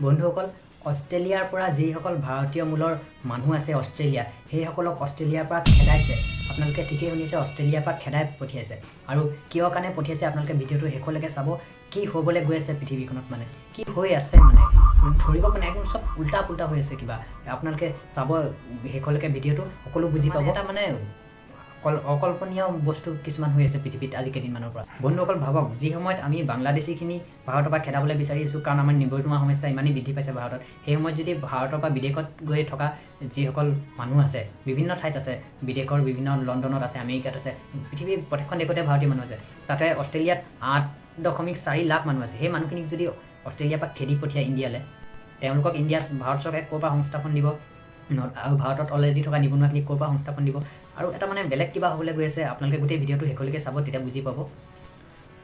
বন্ধুসকল অষ্ট্ৰেলিয়াৰ পৰা যিসকল ভাৰতীয় মূলৰ মানুহ আছে অষ্ট্ৰেলিয়াত সেইসকলক অষ্ট্ৰেলিয়াৰ পৰা খেদাইছে। আপোনালোকে ঠিকেই শুনিছে, অষ্ট্ৰেলিয়াৰ পৰা খেদাই পঠিয়াইছে। আৰু কিয় কাৰণে পঠিয়াইছে আপোনালোকে ভিডিঅ'টো শেষলৈকে চাব। কি হ'বলৈ গৈ আছে পৃথিৱীখনত, মানে কি হৈ আছে, মানে ধৰিব পৰা নাই, একদম চব উল্টা পুল্টা হৈ আছে কিবা। আপোনালোকে চাব শেষলৈকে ভিডিঅ'টো, সকলো বুজি পাব। এটা মানে অকল্পনীয় বস্তু কিছুমান হৈ আছে পৃথিৱীত আজি কেইদিনমানৰ পৰা। বন্ধুসকল ভাবক, যি সময়ত আমি বাংলাদেশীখিনি ভাৰতৰ পৰা খেদাবলৈ বিচাৰিছোঁ, কাৰণ আমাৰ নিবনুৱা সমস্যা ইমানেই বৃদ্ধি পাইছে ভাৰতত, সেই সময়ত যদি ভাৰতৰ পৰা বিদেশত গৈ থকা যিসকল মানুহ আছে, বিভিন্ন ঠাইত আছে, বিদেশৰ বিভিন্ন লণ্ডনত আছে, আমেৰিকাত আছে, পৃথিৱীৰ প্ৰত্যেকখন দেশতে ভাৰতীয় মানুহ আছে, তাতে অষ্ট্ৰেলিয়াত 8.4 লাখ মানুহ আছে। সেই মানুহখিনিক যদি অষ্ট্ৰেলিয়াৰ পৰা খেদি পঠিয়াই ইণ্ডিয়ালৈ, তেওঁলোকক ভাৰত চৰকাৰে ক'ৰ পৰা সংস্থাপন দিব, আৰু ভাৰতত অলৰেডি থকা নিবনুৱাখিনিক ক'ৰ পৰা সংস্থাপন দিব, আৰু এটা মানে বেলেগ কিবা হ'বলৈ গৈ আছে। আপোনালোকে গোটেই ভিডিঅ'টো শেষলৈকে চাব, তেতিয়া বুজি পাব।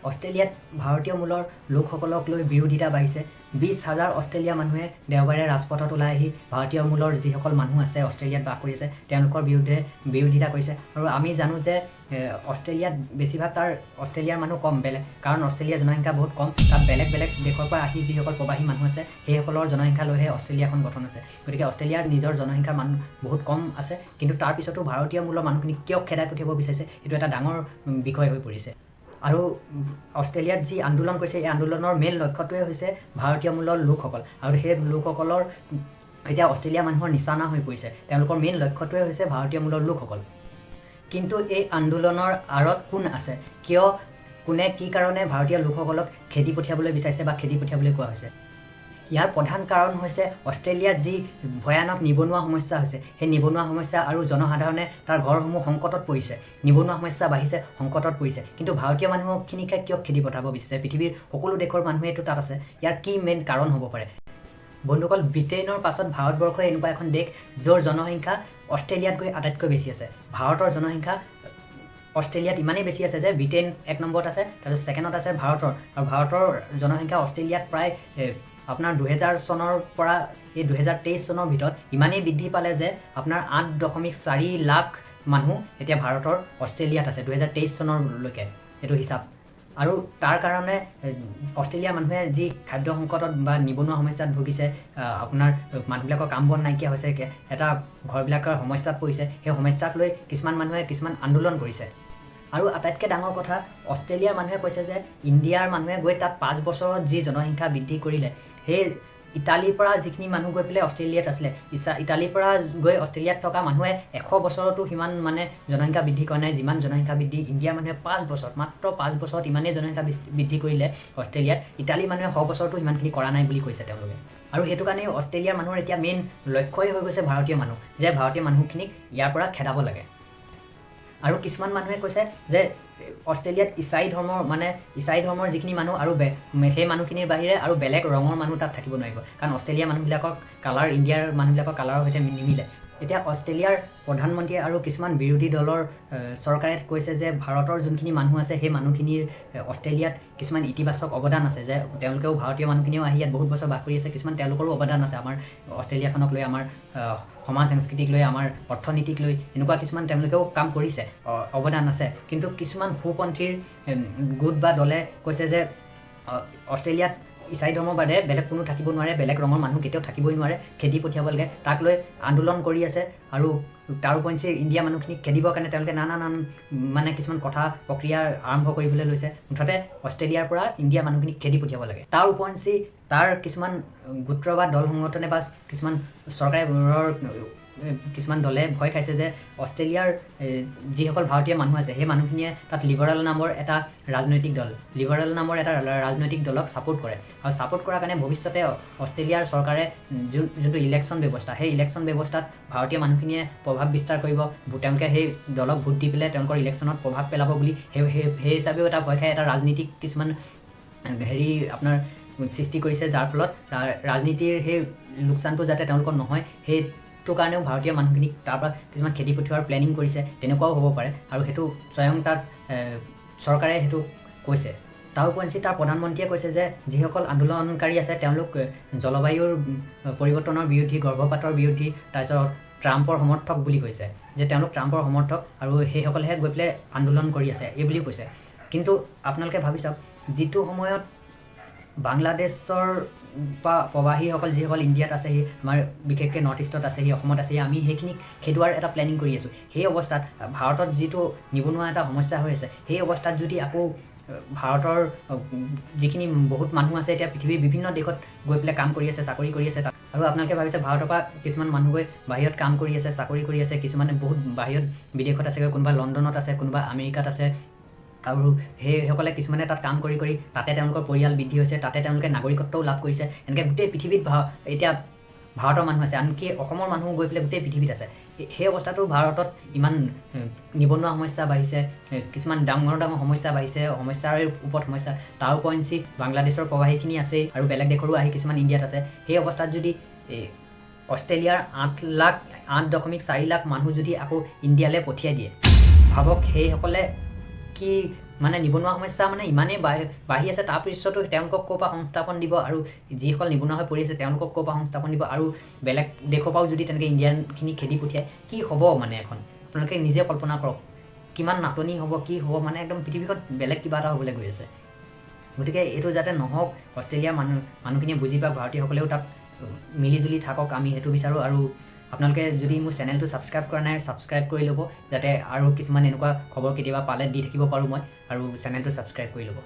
অষ্ট্ৰেলিয়াত ভাৰতীয় মূলৰ লোকসকলক লৈ বিৰোধিতা বাঢ়িছে। 20,000 অষ্ট্ৰেলিয়া মানুহে দেওবাৰে ৰাজপথত ওলাই আহি ভাৰতীয় মূলৰ যিসকল মানুহ আছে অষ্ট্ৰেলিয়াত বাস কৰি আছে তেওঁলোকৰ বিৰুদ্ধে বিৰোধিতা কৰিছে। আৰু আমি জানো যে অষ্ট্ৰেলিয়াত বেছিভাগ অষ্ট্ৰেলিয়াৰ মানুহ কম, কাৰণ অষ্ট্ৰেলিয়াৰ জনসংখ্যা বহুত কম। তাত বেলেগ বেলেগ দেশৰ পৰা আহি যিসকল প্ৰবাসী মানুহ আছে সেইসকলৰ জনসংখ্যা লৈহে অষ্ট্ৰেলিয়াখন গঠন হৈছে। গতিকে অষ্ট্ৰেলিয়াৰ নিজৰ জনসংখ্যাৰ মানুহ বহুত কম আছে, কিন্তু তাৰ পিছতো ভাৰতীয় মূলৰ মানুহখিনিক কিয় খেদাই পঠিয়াব বিচাৰিছে, এইটো এটা ডাঙৰ বিষয় হৈ পৰিছে। আৰু অষ্ট্ৰেলিয়াত যি আন্দোলন কৰিছে, এই আন্দোলনৰ মেইন লক্ষ্যটোৱে হৈছে ভাৰতীয় মূলৰ লোকসকল, আৰু সেই লোকসকলৰ এতিয়া অষ্ট্ৰেলিয়া মানুহৰ নিচানা হৈ পৰিছে। তেওঁলোকৰ মেইন লক্ষ্যটোৱে হৈছে ভাৰতীয় মূলৰ লোকসকল। কিন্তু এই আন্দোলনৰ আঁৰত কোন আছে, কোনে কি কাৰণে ভাৰতীয় লোকসকলক খেদি পঠিয়াবলৈ বিচাৰিছে বা খেদি পঠিয়াবলৈ কোৱা হৈছে? ইয়াৰ প্ৰধান কাৰণ হৈছে অষ্ট্ৰেলিয়াত যি ভয়ানক নিবনুৱা সমস্যা হৈছে, সেই নিবনুৱা সমস্যা আৰু জনসাধাৰণে তাৰ ঘৰসমূহ সংকটত পৰিছে, নিবনুৱা সমস্যা বাঢ়িছে, সংকটত পৰিছে। কিন্তু ভাৰতীয় মানুহখিনিকে কিয় খেদি পঠাব বিচাৰিছে? পৃথিৱীৰ সকলো দেশৰ মানুহেতো তাত আছে। ইয়াৰ কি মেইন কাৰণ হ'ব পাৰে? বন্ধুসকল, ব্ৰিটেইনৰ পাছত ভাৰতবৰ্ষই এনেকুৱা এখন দেশ য'ৰ জনসংখ্যা অষ্ট্ৰেলিয়াত গৈ আটাইতকৈ বেছি আছে। ভাৰতৰ জনসংখ্যা অষ্ট্ৰেলিয়াত ইমানেই বেছি আছে যে ব্ৰিটেইন 1 নম্বৰত আছে, তাৰপিছত 2ণ্ডত আছে ভাৰতৰ। আৰু ভাৰতৰ জনসংখ্যা অষ্ট্ৰেলিয়াত প্ৰায় আপোনাৰ 2000 চনৰ পৰা এই 2023 চনৰ ভিতৰত ইমানেই বৃদ্ধি পালে যে আপোনাৰ 8.4 লাখ মানুহ এতিয়া ভাৰতৰ অষ্ট্ৰেলিয়াত আছে 2023 চনলৈকে, এইটো হিচাপ। আৰু তাৰ কাৰণে অষ্ট্ৰেলিয়াৰ মানুহে যি খাদ্য সংকটত বা নিবনুৱা সমস্যাত ভুগিছে, আপোনাৰ মানুহবিলাকৰ কাম বন নাইকিয়া হৈছে, এটা ঘৰবিলাকৰ সমস্যাত পৰিছে, সেই সমস্যাক লৈ কিছুমান মানুহে কিছুমান আন্দোলন কৰিছে। আৰু আটাইতকৈ ডাঙৰ কথা, অষ্ট্ৰেলিয়াৰ মানুহে কৈছে যে ইণ্ডিয়াৰ মানুহে গৈ তাত 5 বছৰত যি জনসংখ্যা বৃদ্ধি কৰিলে, সেই ইটালীৰ পৰা যিখিনি মানুহ গৈ পেলাই অষ্ট্ৰেলিয়াত আছিলে, ইটালীৰ পৰা গৈ অষ্ট্ৰেলিয়াত থকা মানুহে 100 বছৰতো সিমান মানে জনসংখ্যা বৃদ্ধি কৰা নাই যিমান জনসংখ্যা বৃদ্ধি ইণ্ডিয়াৰ মানুহে 5 বছৰত, মাত্ৰ 5 বছৰত ইমানেই জনসংখ্যা বৃদ্ধি কৰিলে অষ্ট্ৰেলিয়াত। ইটালীৰ মানুহে 100 বছৰতো ইমানখিনি কৰা নাই বুলি কৈছে তেওঁলোকে। আৰু সেইটো কাৰণেই অষ্ট্ৰেলিয়াৰ মানুহৰ এতিয়া মেইন লক্ষ্যই হৈ গৈছে ভাৰতীয় মানুহ, যে ভাৰতীয় মানুহখিনিক ইয়াৰ পৰা খেদাব লাগে। আৰু কিছুমান মানুহে কৈছে যে অষ্ট্ৰেলিয়াত ইছাই ধৰ্মৰ যিখিনি মানুহ আৰু সেই মানুহখিনিৰ বাহিৰে আৰু বেলেগ ৰঙৰ মানুহ তাত থাকিব নোৱাৰিব, কাৰণ অষ্ট্ৰেলিয়াৰ মানুহবিলাকক কালাৰ ইণ্ডিয়াৰ মানুহবিলাকৰ কালাৰৰ সৈতে নিমিলে। এতিয়া অষ্ট্ৰেলিয়াৰ প্ৰধানমন্ত্ৰী আৰু কিছুমান বিৰোধী দলৰ চৰকাৰে কৈছে যে ভাৰতৰ যোনখিনি মানুহ আছে সেই মানুহখিনিৰ অষ্ট্ৰেলিয়াত কিছুমান ইতিবাচক অৱদান আছে, যে তেওঁলোকেও ভাৰতীয় মানুহখিনিও আহি ইয়াত বহুত বছৰ বাস কৰি আছে, কিছুমান তেওঁলোকৰো অৱদান আছে আমাৰ অষ্ট্ৰেলিয়াখনক লৈ, আমাৰ সমাজ সংস্কৃতিক লৈ, আমাৰ অৰ্থনীতিক লৈ, এনেকুৱা কিছুমান তেওঁলোকেও কাম কৰিছে, অৱদান আছে। কিন্তু কিছুমান সোঁপন্থীৰ গোট বা দলে কৈছে যে অষ্ট্ৰেলিয়াত ইছাই ধৰ্মৰ বাদে বেলেগ কোনো থাকিব নোৱাৰে, বেলেগ ৰঙৰ মানুহ কেতিয়াও থাকিবই নোৱাৰে, খেদি পঠিয়াব লাগে। তাক লৈ আন্দোলন কৰি আছে। আৰু তাৰ উপৰিঞ্চি ইণ্ডিয়া মানুহখিনিক খেদিবৰ কাৰণে তেওঁলোকে নানান মানে কিছুমান প্ৰক্ৰিয়া আৰম্ভ কৰিবলৈ লৈছে। মুঠতে অষ্ট্ৰেলিয়াৰ পৰা ইণ্ডিয়া মানুহখিনিক খেদি পঠিয়াব লাগে। তাৰ উপৰিঞ্চি তাৰ কিছুমান গোত্ৰ বা দল সংগঠনে বা কিছুমান চৰকাৰৰ কিছুমান দলে ভয় খাইছে যে অষ্ট্ৰেলিয়াৰ যিসকল ভাৰতীয় মানুহ আছে সেই মানুহখিনিয়ে তাত লিবাৰেল নামৰ এটা ৰাজনৈতিক দলক ছাপোৰ্ট কৰে, আৰু ছাপোৰ্ট কৰাৰ কাৰণে ভৱিষ্যতে অষ্ট্ৰেলিয়াৰ চৰকাৰে যোনটো ইলেকশ্যন ব্যৱস্থা, সেই ইলেকশ্যন ব্যৱস্থাত ভাৰতীয় মানুহখিনিয়ে প্ৰভাৱ বিস্তাৰ কৰিব, তেওঁলোকে সেই দলক ভোট দি পেলাই তেওঁলোকৰ ইলেকশ্যনত প্ৰভাৱ পেলাব বুলি সেই হিচাপেও এটা ভয় খাই এটা ৰাজনীতিক কিছুমান আপোনাৰ সৃষ্টি কৰিছে, যাৰ ফলত ৰাজনীতিৰ সেই লোকচানটো যাতে তেওঁলোকৰ নহয়, সেইটো কাৰণেও ভাৰতীয় মানুহখিনিক তাৰ পৰা কিছুমান খেদি পঠিওৱাৰ প্লেনিং কৰিছে, তেনেকুৱাও হ'ব পাৰে। আৰু সেইটো স্বয়ং তাত চৰকাৰে সেইটো কৈছে। তাৰ উপৰিঞ্চি তাৰ প্ৰধানমন্ত্ৰীয়ে কৈছে যে যিসকল আন্দোলনকাৰী আছে তেওঁলোক জলবায়ুৰ পৰিৱৰ্তনৰ বিৰোধী, গৰ্ভপাতৰ বিৰোধী, তাৰপিছত ট্ৰাম্পৰ সমৰ্থক বুলি কৈছে, যে তেওঁলোক ট্ৰাম্পৰ সমৰ্থক আৰু সেইসকলেহে গৈ পেলাই আন্দোলন কৰি আছে এই বুলিও কৈছে। কিন্তু আপোনালোকে ভাবি চাওক, যিটো সময়ত বাংলাদেশৰ প্ৰবাসীসকল যিসকল ইণ্ডিয়াত আছে, সেই আমাৰ বিশেষকৈ নৰ্থ ইষ্টত আছে, সেই অসমত আছে, আমি সেইখিনিক খেদোৱাৰ এটা প্লেনিং কৰি আছোঁ। সেই অৱস্থাত ভাৰতত যিটো নিবনুৱা এটা সমস্যা হৈ আছে, সেই অৱস্থাত যদি আকৌ ভাৰতৰ যিখিনি বহুত মানুহ আছে এতিয়া পৃথিৱীৰ বিভিন্ন দেশত গৈ পেলাই কাম কৰি আছে, চাকৰি কৰি আছে, আৰু আপোনালোকে ভাবিছে ভাৰতৰ পৰা কিছুমান মানুহ গৈ বাহিৰত কাম কৰি আছে, চাকৰি কৰি আছে, কিছুমানে বহুত বাহিৰত বিদেশত আছেগৈ, কোনোবা লণ্ডনত আছে, কোনোবা আমেৰিকাত আছে, আৰু সেইসকলে কিছুমানে তাত কাম কৰি তাতে তেওঁলোকৰ পৰিয়াল বৃদ্ধি হৈছে, তাতে তেওঁলোকে নাগৰিকত্বও লাভ কৰিছে। এনেকৈ গোটেই পৃথিৱীত এতিয়া ভাৰতৰ মানুহ আছে, আনকি অসমৰ মানুহ গৈ পেলাই গোটেই পৃথিৱীত আছে। সেই অৱস্থাতো ভাৰতত ইমান নিবনুৱা সমস্যা বাঢ়িছে, কিছুমান ডাঙৰ সমস্যা বাঢ়িছে, সমস্যাৰ ওপৰত সমস্যা, তাৰ উপৰিঞ্চি বাংলাদেশৰ প্ৰবাসীখিনি আছেই, আৰু বেলেগ দেশৰো আহি কিছুমান ইণ্ডিয়াত আছে। সেই অৱস্থাত যদি অষ্ট্ৰেলিয়াৰ 8.4 লাখ মানুহ যদি আকৌ ইণ্ডিয়ালৈ পঠিয়াই দিয়ে, ভাবক সেইসকলে কি মানে নিবনুৱা সমস্যা মানে ইমানেই বাঢ়ি আছে, তাৰপিছতো তেওঁলোকক ক'ৰ পৰা সংস্থাপন দিব, আৰু যিসকল নিবনুৱা হৈ পৰি আছে তেওঁলোকক ক'ৰ পৰা সংস্থাপন দিব, আৰু বেলেগ দেশৰ পৰাও যদি তেনেকৈ ইণ্ডিয়ানখিনি খেদি পঠিয়ায়, কি হ'ব মানে এখন আপোনালোকে নিজে কল্পনা কৰক, কিমান নাটনি হ'ব, কি হ'ব, মানে একদম পৃথিৱীখন বেলেগ কিবা এটা হ'বলৈ গৈ আছে। গতিকে এইটো যাতে নহওক, অষ্ট্ৰেলিয়াৰ মানুহখিনিয়ে বুজি পাওক, ভাৰতীয়সকলেও তাত মিলিজুলি থাকক, আমি সেইটো বিচাৰোঁ। আৰু আপোনালোকে যদি মোৰ চেনেলটো ছাবস্ক্ৰাইব কৰা নাই, ছাবস্ক্ৰাইব কৰি ল'ব, যাতে আৰু কিছুমান এনেকুৱা খবৰ কেতিয়াবা পালে দি থাকিব পাৰোঁ মই, আৰু চেনেলটো ছাবস্ক্ৰাইব কৰি ল'ব।